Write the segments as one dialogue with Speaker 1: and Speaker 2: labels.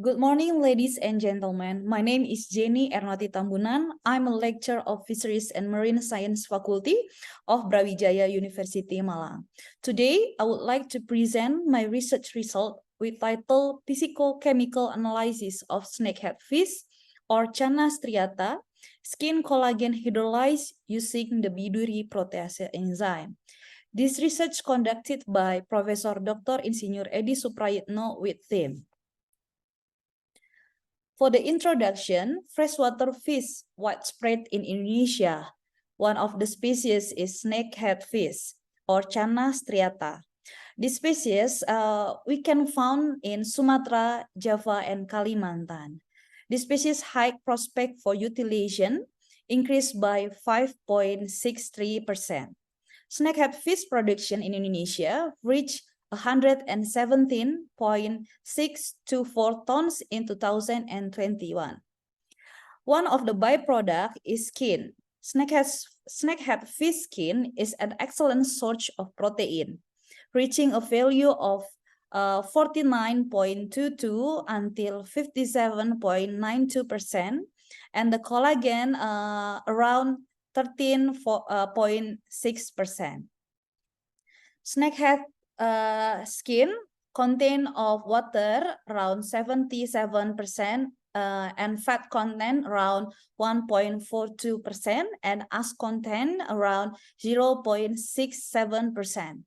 Speaker 1: Good morning, ladies and gentlemen. My name is Jenny Ernoti Tambunan. I'm a lecturer of Fisheries and Marine Science Faculty of Brawijaya University, Malang. Today, I would like to present my research result with title Physicochemical Analysis of Snakehead Fish or Channa striata, Skin Collagen Hydrolyzed using the Biduri protease enzyme. This research conducted by Professor Dr. Insinyur Edi Suprayitno with team. For the introduction, freshwater fish widespread in Indonesia. One of the species is snakehead fish or Channa striata. This species we can found in Sumatra, Java, and Kalimantan. This species high prospect for utilization increased by 5.63%. Snakehead fish production in Indonesia reached 117.624 tons in 2021. One of the byproduct is skin. Snakehead fish skin is an excellent source of protein, reaching a value of 49.22 until 57.92%, and the collagen around 13.6%. Snakehead skin contain of water around 77% and fat content around 1.42% and ash content around 0.67%.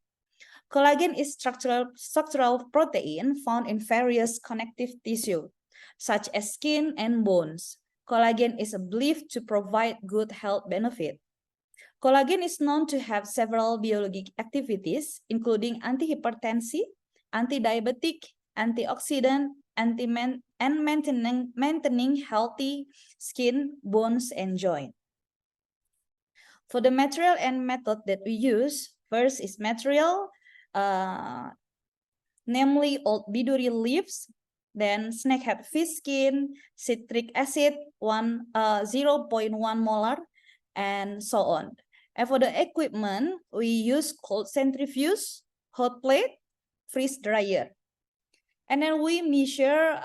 Speaker 1: Collagen is structural protein found in various connective tissue, such as skin and bones. Collagen is believed to provide good health benefit. Collagen is known to have several biologic activities, including antihypertensive, anti-diabetic, antioxidant, and maintaining healthy skin, bones, and joint. For the material and method that we use, first is material, namely old biduri leaves, then snakehead fish skin, citric acid 0.1 molar, and so on. And for the equipment, we use cold centrifuge, hot plate, freeze dryer. And then we measure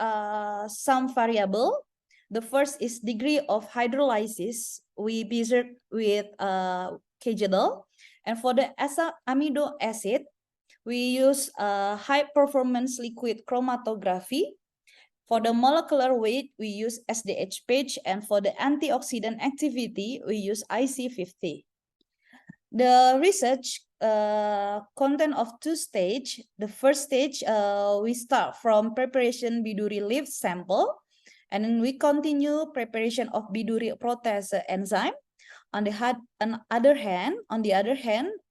Speaker 1: some variable. The first is degree of hydrolysis. We measure with kJoule. And for the amino acid, we use high performance liquid chromatography. For the molecular weight, we use SDH-PAGE, and for the antioxidant activity, we use IC50. The research content of two stages. The first stage, we start from preparation biduri leaf sample, and then we continue preparation of biduri protease enzyme. On the other hand,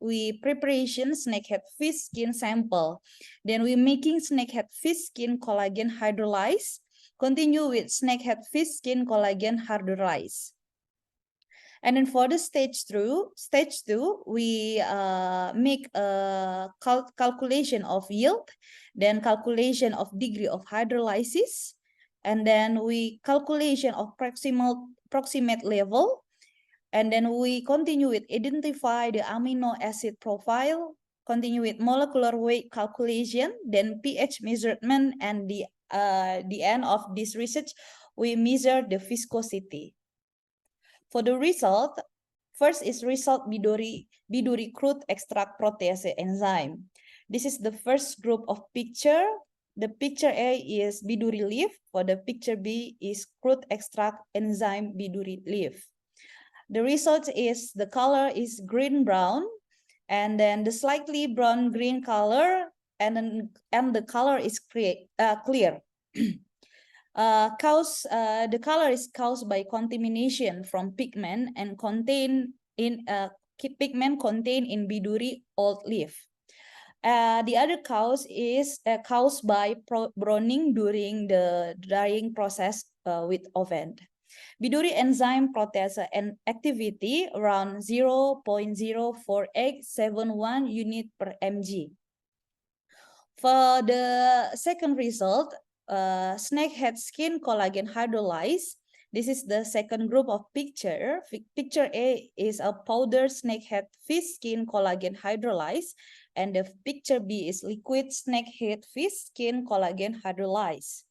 Speaker 1: we preparation snakehead fish skin sample. Then we making snakehead fish skin collagen hydrolyzed. Continue with snakehead fish skin collagen hydrolyzed. And then for the stage two, we make a calculation of yield, then calculation of degree of hydrolysis, and then we calculation of proximate level. And then we continue with identify the amino acid profile, continue with molecular weight calculation, then pH measurement, and the end of this research, we measure the viscosity. For the result, first is result biduri crude extract protease enzyme. This is the first group of picture. The picture A is biduri leaf. For the picture B is crude extract enzyme biduri leaf. The result is the color is green-brown, and then the slightly brown-green color, and the color is clear. The color is caused by contamination from pigment and pigment contained in biduri old leaf. The other cause is caused by browning during the drying process with oven. Biduri enzyme protease and activity around 0.04871 unit per mg. For the second result, snakehead skin collagen hydrolyzed. This is the second group of picture. Picture A is a powder snakehead fish skin collagen hydrolyzed, and the picture B is liquid snakehead fish skin collagen hydrolyzed.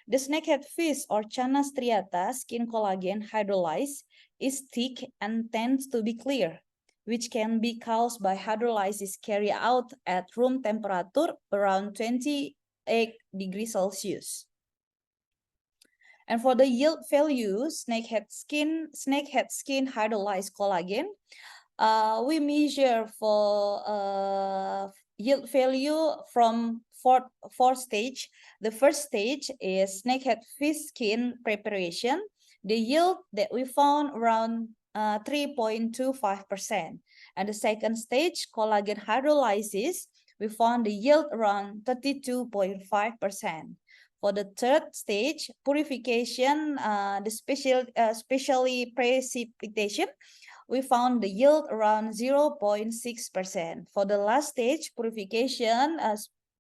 Speaker 1: The snakehead fish or Channa striata skin collagen hydrolyze is thick and tends to be clear, which can be caused by hydrolysis carried out at room temperature around 28 degrees Celsius. And for the yield value, snakehead skin hydrolyzed collagen, we measure for yield value from four stage. The first stage is snakehead fish skin preparation. The yield that we found around 3.25%. And the second stage, collagen hydrolysis, we found the yield around 32.5%. For the third stage, purification, especially precipitation, we found the yield around 0.6%. For the last stage, purification,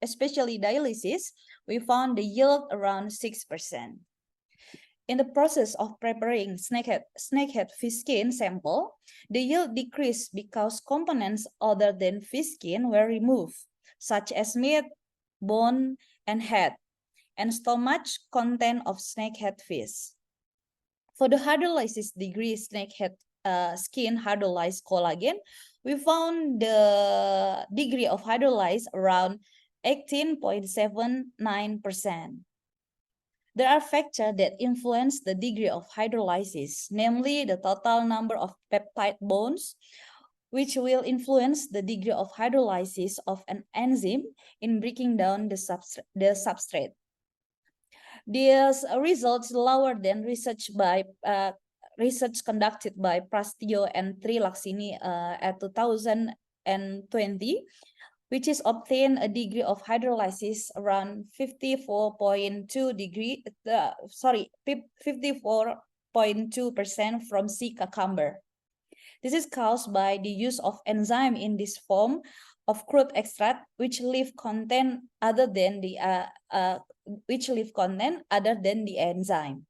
Speaker 1: especially dialysis, we found the yield around 6%. In the process of preparing snakehead fish skin sample, the yield decreased because components other than fish skin were removed, such as meat, bone, and head, and stomach content of snakehead fish. For the hydrolysis degree snakehead skin hydrolyzed collagen, we found the degree of hydrolyze around 18.79%. There are factors that influence the degree of hydrolysis, namely the total number of peptide bonds, which will influence the degree of hydrolysis of an enzyme in breaking down the substrate. These results lower than research conducted by Prastio and Trilaksini at 2020, which is obtained a degree of hydrolysis around 54.2% from sea cucumber. This is caused by the use of enzyme in this form of crude extract, which leave content other than the enzyme.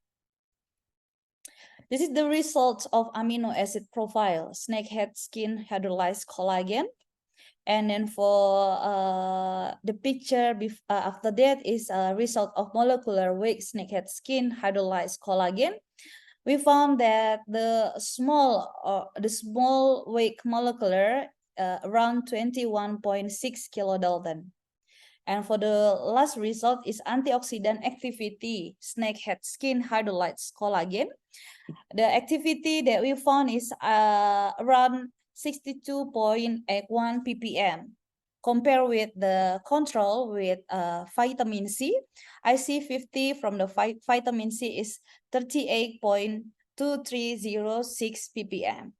Speaker 1: This is the result of amino acid profile, snakehead skin hydrolyzed collagen. And then for the picture after that is a result of molecular weight snakehead skin hydrolyzed collagen. We found that the small weight molecular around 21.6 kilodalton. And for the last result is antioxidant activity, snakehead skin hydrolyzed collagen. The activity that we found is around 62.81 ppm. Compared with the control with vitamin C, IC50 from the vitamin C is 38.2306 ppm.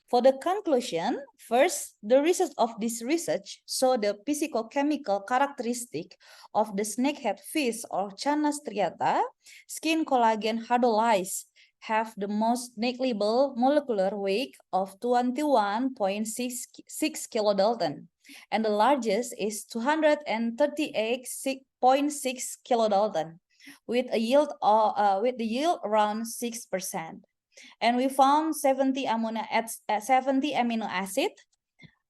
Speaker 1: For the conclusion, first, the result of this research show the physicochemical characteristic of the snakehead fish or Channa striata skin collagen hydrolyzed have the most negligible molecular weight of 21.6 kilodalton, and the largest is 238.6 kilodalton, with a yield around 6%. And we found 70 amino acid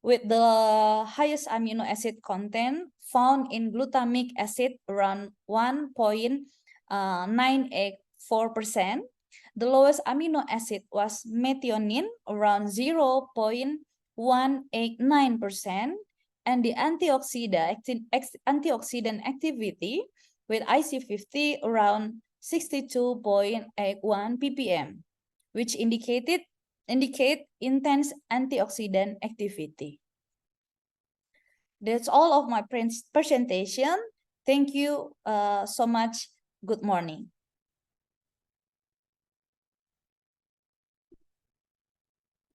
Speaker 1: with the highest amino acid content found in glutamic acid around 1.984%. The lowest amino acid was methionine around 0.189%, and the antioxidant activity with IC50 around 62.81 ppm, which indicate intense antioxidant activity. That's all of my presentation. Thank you so much. Good morning.